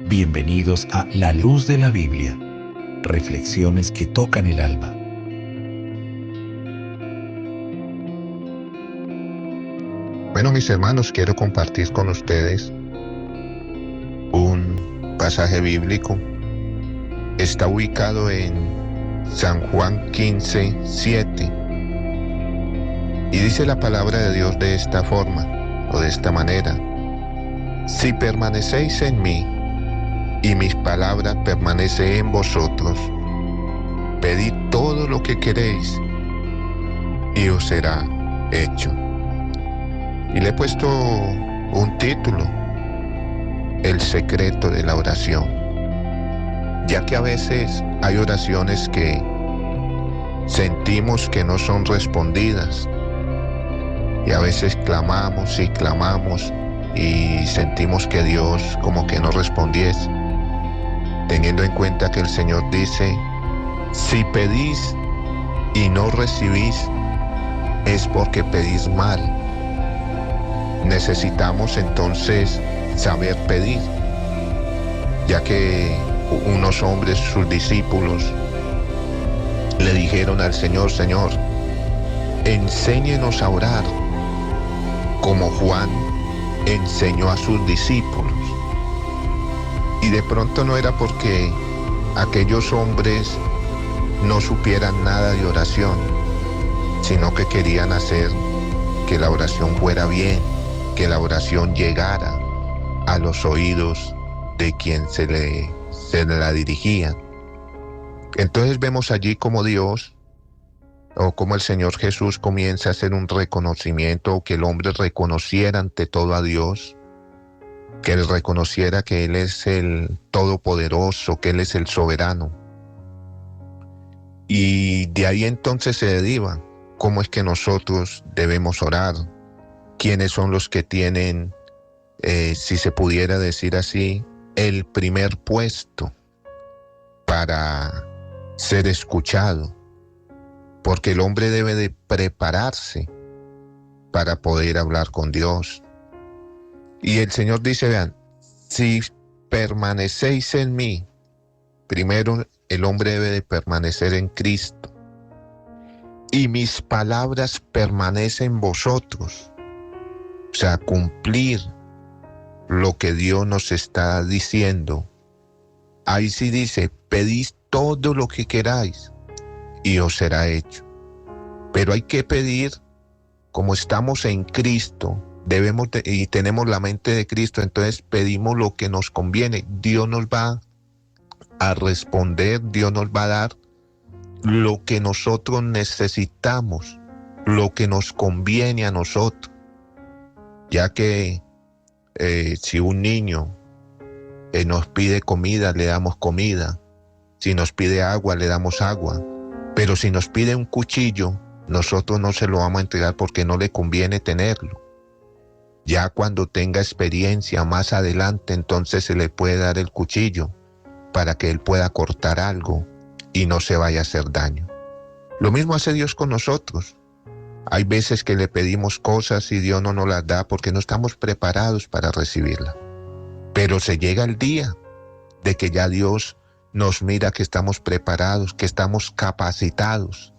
Bienvenidos a La Luz de la Biblia, reflexiones que tocan el alma. Bueno, mis hermanos, quiero compartir con ustedes un pasaje bíblico. Está ubicado en San Juan 15:7. Y dice la palabra de Dios de esta forma, o de esta manera: si permanecéis en mí, y mis palabras permanecen en vosotros, pedid todo lo que queréis, y os será hecho. Y le he puesto un título: El secreto de la oración, ya que a veces hay oraciones que sentimos que no son respondidas, y a veces clamamos y sentimos que Dios como que no respondiese, teniendo en cuenta que el Señor dice: si pedís y no recibís, es porque pedís mal. Necesitamos entonces saber pedir, ya que unos hombres, sus discípulos, le dijeron al Señor: Señor, enséñenos a orar como Juan enseñó a sus discípulos. Y de pronto no era porque aquellos hombres no supieran nada de oración, sino que querían hacer que la oración fuera bien, que la oración llegara a los oídos de quien se le la dirigían. Entonces vemos allí como Dios, o como el Señor Jesús, comienza a hacer un reconocimiento, o que el hombre reconociera ante todo a Dios, que él reconociera que Él es el Todopoderoso, que Él es el Soberano. Y de ahí entonces se deriva cómo es que nosotros debemos orar, quiénes son los que tienen, si se pudiera decir así, el primer puesto para ser escuchado, porque el hombre debe de prepararse para poder hablar con Dios. Y el Señor dice, vean, si permanecéis en mí, primero el hombre debe de permanecer en Cristo, y mis palabras permanecen en vosotros. O sea, cumplir lo que Dios nos está diciendo. Ahí sí dice: pedís todo lo que queráis y os será hecho. Pero hay que pedir, como estamos en Cristo, y tenemos la mente de Cristo, entonces pedimos lo que nos conviene. Dios nos va a responder, Dios nos va a dar lo que nosotros necesitamos, lo que nos conviene a nosotros. Ya que si un niño nos pide comida, le damos comida. Si nos pide agua, le damos agua. Pero si nos pide un cuchillo, nosotros no se lo vamos a entregar porque no le conviene tenerlo. Ya cuando tenga experiencia más adelante, entonces se le puede dar el cuchillo para que él pueda cortar algo y no se vaya a hacer daño. Lo mismo hace Dios con nosotros. Hay veces que le pedimos cosas y Dios no nos las da porque no estamos preparados para recibirla. Pero se llega el día de que ya Dios nos mira que estamos preparados, que estamos capacitados.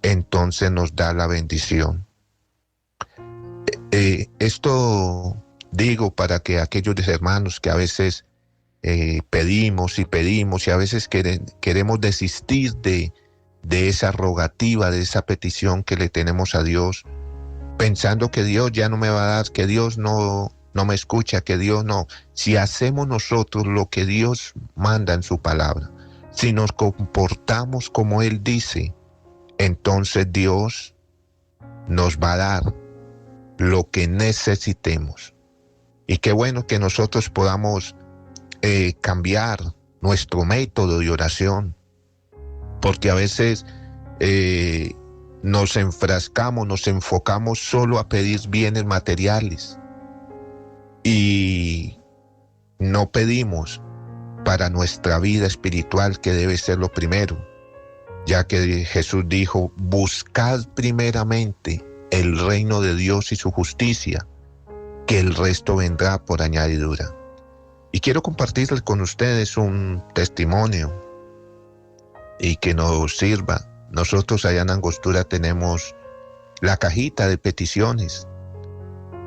Entonces nos da la bendición. Esto digo para que aquellos hermanos que a veces pedimos y a veces queremos desistir de esa rogativa, de esa petición que le tenemos a Dios, pensando que Dios ya no me va a dar, que Dios no me escucha, que Dios no. Si hacemos nosotros lo que Dios manda en su palabra, si nos comportamos como Él dice, entonces Dios nos va a dar lo que necesitemos. Y qué bueno que nosotros podamos cambiar nuestro método de oración, porque a veces nos enfrascamos, nos enfocamos solo a pedir bienes materiales y no pedimos para nuestra vida espiritual, que debe ser lo primero, ya que Jesús dijo: buscad primeramente el reino de Dios y su justicia, que el resto vendrá por añadidura. Y quiero compartir con ustedes un testimonio y que nos sirva. Nosotros allá en Angostura tenemos la cajita de peticiones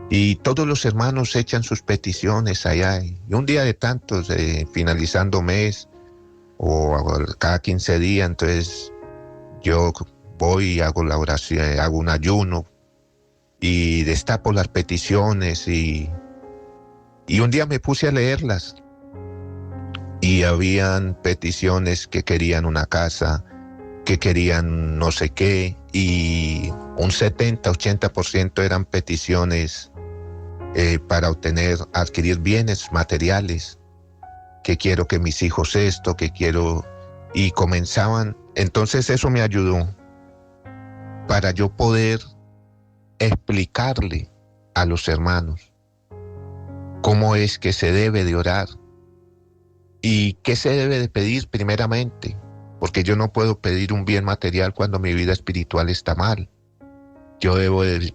y todos los hermanos echan sus peticiones allá. Y un día de tantos, finalizando mes o cada 15 días, entonces yo voy y hago la oración, hago un ayuno y destapo las peticiones y un día me puse a leerlas y habían peticiones que querían una casa, que querían no sé qué, y un 70-80% eran peticiones para adquirir bienes materiales, que quiero que mis hijos esto, que quiero, y comenzaban. Entonces eso me ayudó para yo poder explicarle a los hermanos cómo es que se debe de orar y qué se debe de pedir primeramente, porque yo no puedo pedir un bien material cuando mi vida espiritual está mal. Yo debo de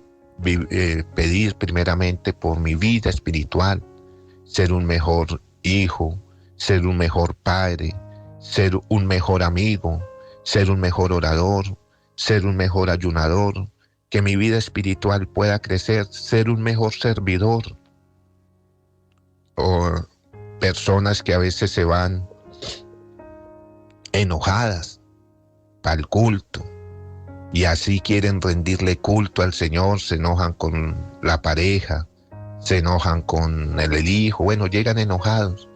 pedir primeramente por mi vida espiritual, ser un mejor hijo, ser un mejor padre, ser un mejor amigo, ser un mejor orador, ser un mejor ayunador, que mi vida espiritual pueda crecer, ser un mejor servidor. O personas que a veces se van enojadas para el culto y así quieren rendirle culto al Señor, se enojan con la pareja, se enojan con el hijo, bueno, llegan enojados.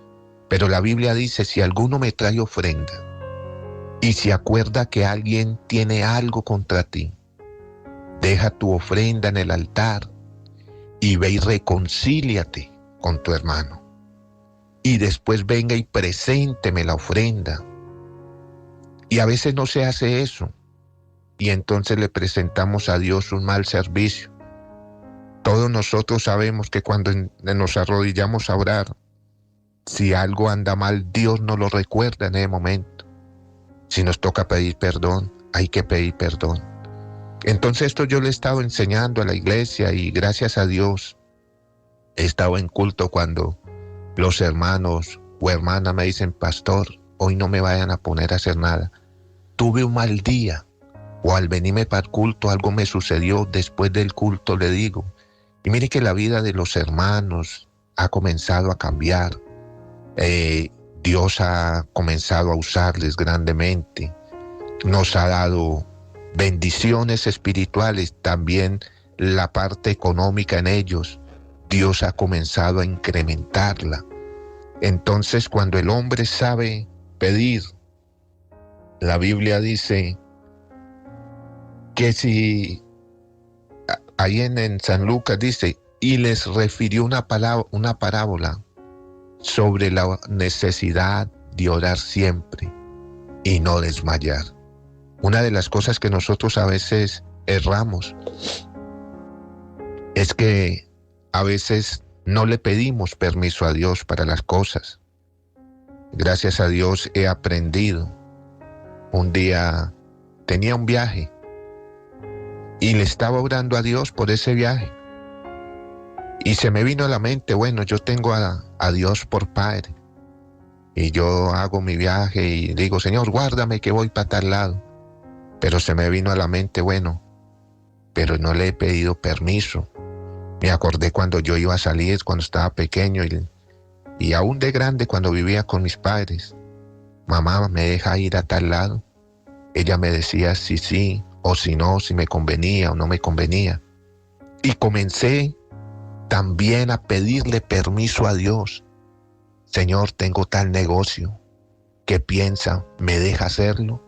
Pero la Biblia dice, si alguno me trae ofrenda y se acuerda que alguien tiene algo contra ti, deja tu ofrenda en el altar y ve y reconcíliate con tu hermano. Y después venga y presénteme la ofrenda. Y a veces no se hace eso. Y entonces le presentamos a Dios un mal servicio. Todos nosotros sabemos que cuando nos arrodillamos a orar, si algo anda mal, Dios nos lo recuerda en ese momento. Si nos toca pedir perdón, hay que pedir perdón. Entonces esto yo le he estado enseñando a la iglesia y gracias a Dios he estado en culto cuando los hermanos o hermanas me dicen, pastor, hoy no me vayan a poner a hacer nada. Tuve un mal día o al venirme para el culto algo me sucedió, después del culto le digo. Y mire que la vida de los hermanos ha comenzado a cambiar. Dios ha comenzado a usarles grandemente. Nos ha dado bendiciones espirituales, también la parte económica en ellos. Dios ha comenzado a incrementarla. Entonces, cuando el hombre sabe pedir, la Biblia dice que si, ahí en San Lucas dice, y les refirió una parábola sobre la necesidad de orar siempre y no desmayar. Una de las cosas que nosotros a veces erramos es que a veces no le pedimos permiso a Dios para las cosas. Gracias a Dios he aprendido. Un día tenía un viaje y le estaba orando a Dios por ese viaje. Y se me vino a la mente, bueno, yo tengo a Dios por Padre. Y yo hago mi viaje y digo, Señor, guárdame que voy para tal lado. Pero se me vino a la mente, bueno, pero no le he pedido permiso. Me acordé cuando yo iba a salir, cuando estaba pequeño y aún de grande cuando vivía con mis padres. Mamá, ¿me deja ir a tal lado? Ella me decía si sí o si no, si me convenía o no me convenía. Y comencé también a pedirle permiso a Dios. Señor, tengo tal negocio. ¿Qué piensa? ¿Me deja hacerlo?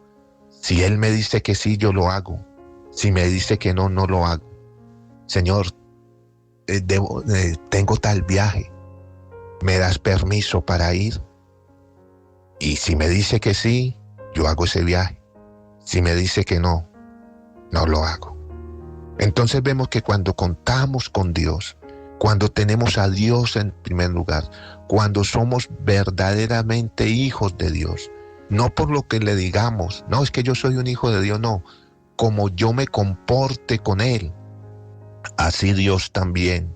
Si Él me dice que sí, yo lo hago. Si me dice que no, no lo hago. Señor, tengo tal viaje. ¿Me das permiso para ir? Y si me dice que sí, yo hago ese viaje. Si me dice que no, no lo hago. Entonces vemos que cuando contamos con Dios, cuando tenemos a Dios en primer lugar, cuando somos verdaderamente hijos de Dios, no por lo que le digamos, no, es que yo soy un hijo de Dios, no, como yo me comporte con Él, así Dios también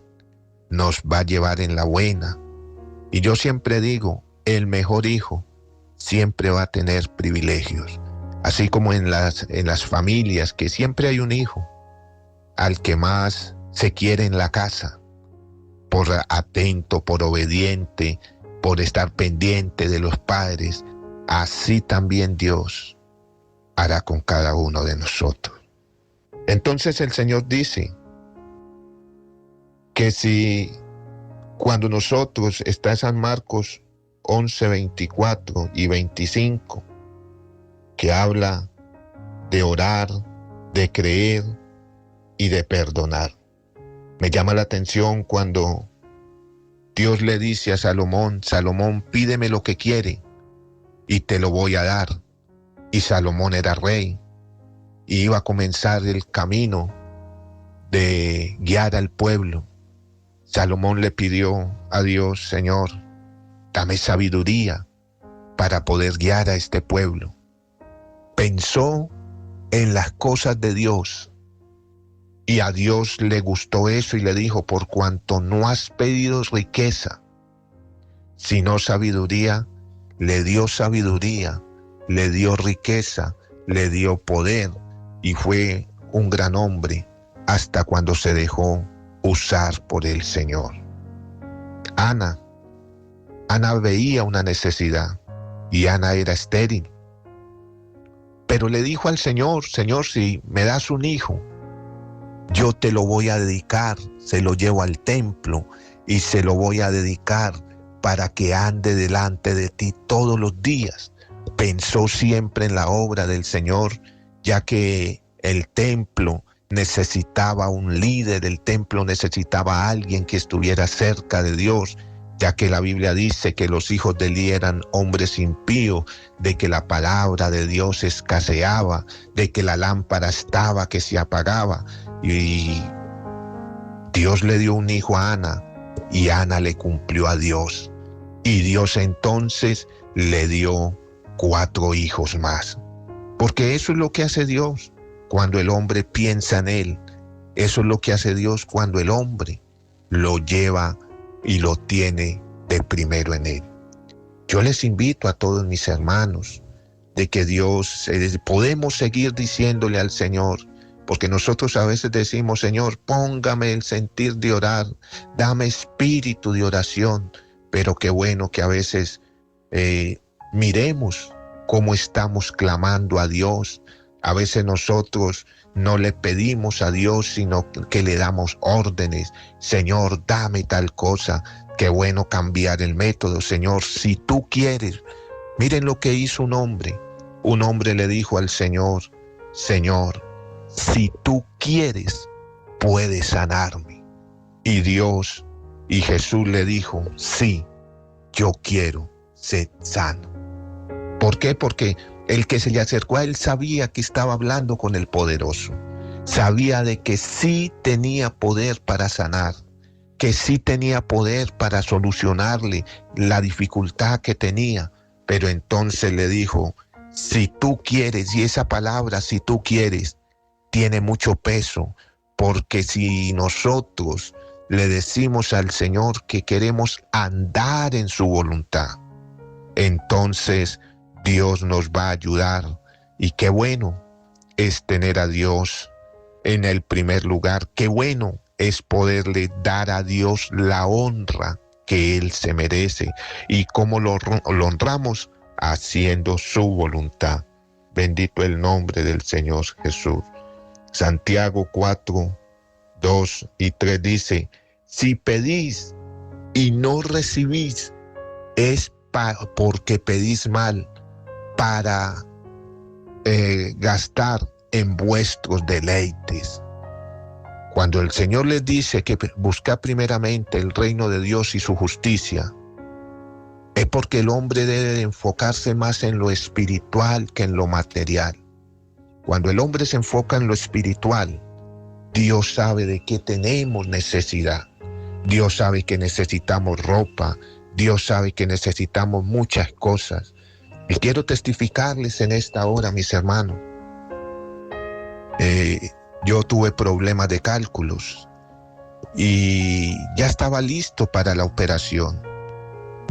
nos va a llevar en la buena Y yo siempre digo, el mejor hijo siempre va a tener privilegios. Así como en las familias, que siempre hay un hijo al que más se quiere en la casa, por atento, por obediente, por estar pendiente de los padres. Así también Dios hará con cada uno de nosotros. Entonces el Señor dice que si cuando nosotros, está en San Marcos 11, 24 y 25, que habla de orar, de creer y de perdonar. Me llama la atención cuando Dios le dice a Salomón, Salomón, pídeme lo que quiere y te lo voy a dar. Y Salomón era rey y iba a comenzar el camino de guiar al pueblo. Salomón le pidió a Dios, Señor, dame sabiduría para poder guiar a este pueblo. Pensó en las cosas de Dios y a Dios le gustó eso y le dijo, por cuanto no has pedido riqueza, sino sabiduría, le dio sabiduría, le dio riqueza, le dio poder y fue un gran hombre hasta cuando se dejó usar por el Señor. Ana veía una necesidad y Ana era estéril. Pero le dijo al Señor, Señor, si me das un hijo, yo te lo voy a dedicar, se lo llevo al templo y se lo voy a dedicar para que ande delante de ti todos los días. Pensó siempre en la obra del Señor, ya que el templo necesitaba un líder, el templo necesitaba a alguien que estuviera cerca de Dios, ya que la Biblia dice que los hijos de Elí eran hombres impíos, de que la palabra de Dios escaseaba, de que la lámpara estaba que se apagaba. Y Dios le dio un hijo a Ana y Ana le cumplió a Dios. Y Dios entonces le dio 4 hijos más. Porque eso es lo que hace Dios cuando el hombre piensa en Él. Eso es lo que hace Dios cuando el hombre lo lleva y lo tiene de primero en Él. Yo les invito a todos mis hermanos de que Dios, podemos seguir diciéndole al Señor, porque nosotros a veces decimos, Señor, póngame el sentir de orar, dame espíritu de oración, pero qué bueno que a veces miremos cómo estamos clamando a Dios. A veces nosotros no le pedimos a Dios, sino que le damos órdenes. Señor, dame tal cosa. Qué bueno cambiar el método, Señor, si tú quieres. Miren lo que hizo un hombre. Un hombre le dijo al Señor, Señor, si tú quieres, puedes sanarme. Y Dios y Jesús le dijo, sí, yo quiero ser sano. ¿Por qué? Porque el que se le acercó a él sabía que estaba hablando con el poderoso. Sabía de que sí tenía poder para sanar, que sí tenía poder para solucionarle la dificultad que tenía. Pero entonces le dijo, si tú quieres, y esa palabra, si tú quieres, tiene mucho peso, porque si nosotros le decimos al Señor que queremos andar en su voluntad, entonces Dios nos va a ayudar. Y qué bueno es tener a Dios en el primer lugar. Qué bueno es poderle dar a Dios la honra que Él se merece. ¿Y cómo lo honramos? Haciendo su voluntad. Bendito el nombre del Señor Jesús. Santiago 4, 2 y 3 dice, si pedís y no recibís, es porque pedís mal, para gastar en vuestros deleites. Cuando el Señor les dice que busca primeramente el reino de Dios y su justicia, es porque el hombre debe de enfocarse más en lo espiritual que en lo material. Cuando el hombre se enfoca en lo espiritual, Dios sabe de qué tenemos necesidad. Dios sabe que necesitamos ropa. Dios sabe que necesitamos muchas cosas. Y quiero testificarles en esta hora, mis hermanos. Yo tuve problemas de cálculos y ya estaba listo para la operación.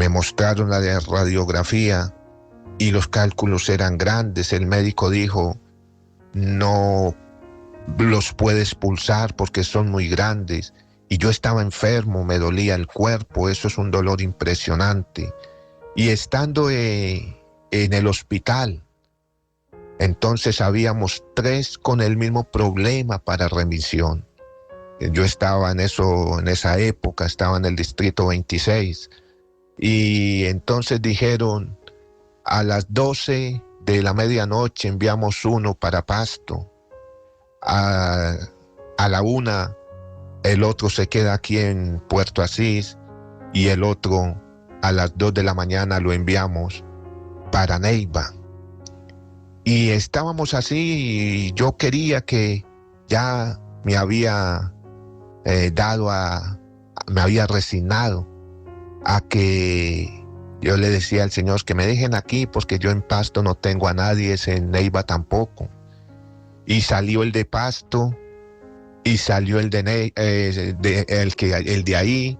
Me mostraron la de radiografía y los cálculos eran grandes. El médico dijo, no los puedes pulsar porque son muy grandes. Y yo estaba enfermo, me dolía el cuerpo, eso es un dolor impresionante. Y estando en el hospital, entonces habíamos 3 con el mismo problema para remisión. Yo estaba en esa época, estaba en el distrito 26. Y entonces dijeron, a las 12 de la medianoche enviamos uno para Pasto. A la 1, el otro se queda aquí en Puerto Asís y el otro a las 2 de la mañana lo enviamos para Neiva. Y estábamos así y yo quería que ya me había me había resignado a que yo le decía al Señor que me dejen aquí porque yo en Pasto no tengo a nadie, en Neiva tampoco. Y salió el de Pasto y salió el el de ahí,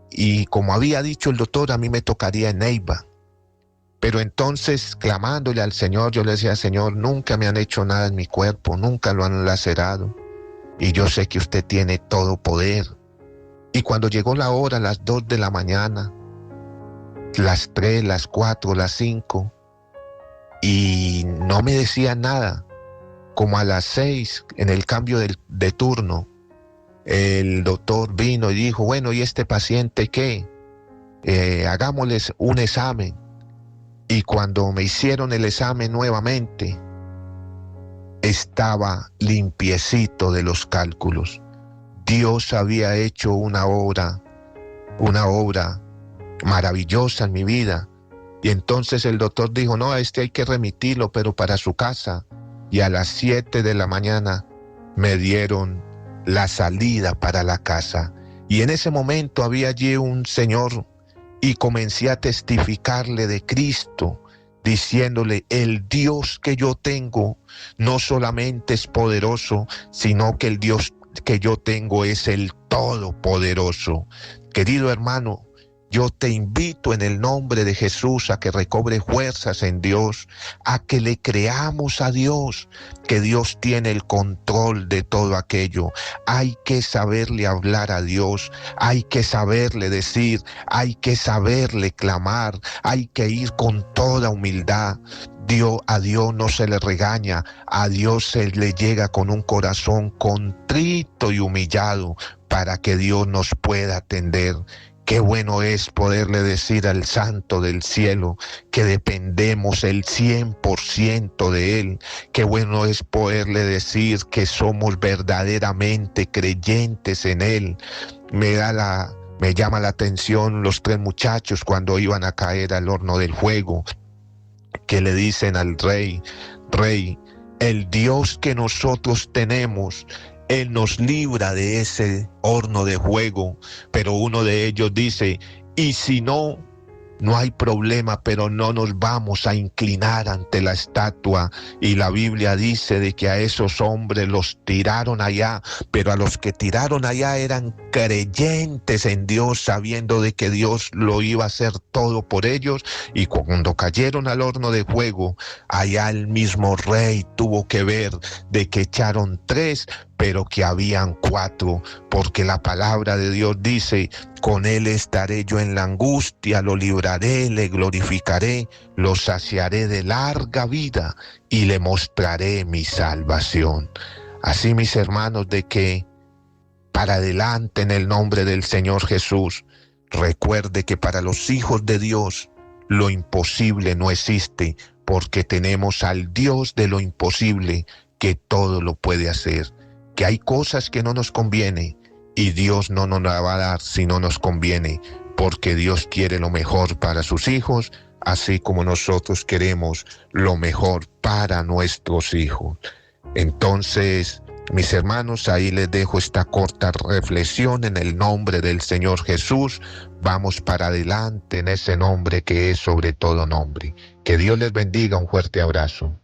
y como había dicho el doctor, a mí me tocaría en Neiva. Pero entonces, clamándole al Señor, yo le decía, Señor, nunca me han hecho nada en mi cuerpo, nunca lo han lacerado, y yo sé que usted tiene todo poder. Y cuando llegó la hora, las 2 de la mañana, las 3, las 4, las 5, y no me decía nada, como a las 6, en el cambio de turno, el doctor vino y dijo, bueno, ¿y este paciente qué? Hagámosles un examen. Y cuando me hicieron el examen nuevamente, estaba limpiecito de los cálculos. Dios había hecho una obra maravillosa en mi vida. Y entonces el doctor dijo, no, a este hay que remitirlo, pero para su casa. Y a las 7 de la mañana me dieron la salida para la casa. Y en ese momento había allí un señor y comencé a testificarle de Cristo, diciéndole, el Dios que yo tengo no solamente es poderoso, sino que el Dios que yo tengo es el Todopoderoso. Querido hermano, yo te invito en el nombre de Jesús a que recobre fuerzas en Dios, a que le creamos a Dios, que Dios tiene el control de todo aquello. Hay que saberle hablar a Dios, hay que saberle decir, hay que saberle clamar, hay que ir con toda humildad. A Dios no se le regaña, a Dios se le llega con un corazón contrito y humillado para que Dios nos pueda atender. Qué bueno es poderle decir al Santo del cielo que dependemos el 100% de Él. Qué bueno es poderle decir que somos verdaderamente creyentes en Él. Me llama la atención los 3 muchachos cuando iban a caer al horno del fuego, que le dicen al rey, Rey, el Dios que nosotros tenemos, Él nos libra de ese horno de fuego. Pero uno de ellos dice, y si no, no hay problema, pero no nos vamos a inclinar ante la estatua. Y la Biblia dice de que a esos hombres los tiraron allá, pero a los que tiraron allá eran creyentes en Dios, sabiendo de que Dios lo iba a hacer todo por ellos. Y cuando cayeron al horno de fuego, allá el mismo rey tuvo que ver de que echaron 3, pero que habían 4, porque la palabra de Dios dice, con Él estaré yo en la angustia, lo libraré, le glorificaré, lo saciaré de larga vida y le mostraré mi salvación. Así, mis hermanos, de que para adelante en el nombre del Señor Jesús, recuerde que para los hijos de Dios lo imposible no existe, porque tenemos al Dios de lo imposible que todo lo puede hacer. Que hay cosas que no nos conviene y Dios no nos la va a dar si no nos conviene, porque Dios quiere lo mejor para sus hijos, así como nosotros queremos lo mejor para nuestros hijos. Entonces, mis hermanos, ahí les dejo esta corta reflexión en el nombre del Señor Jesús. Vamos para adelante en ese nombre que es sobre todo nombre. Que Dios les bendiga, un fuerte abrazo.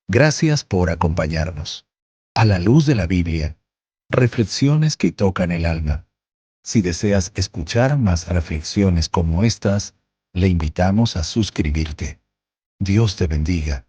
Gracias por acompañarnos. A la luz de la Biblia, reflexiones que tocan el alma. Si deseas escuchar más reflexiones como estas, le invitamos a suscribirte. Dios te bendiga.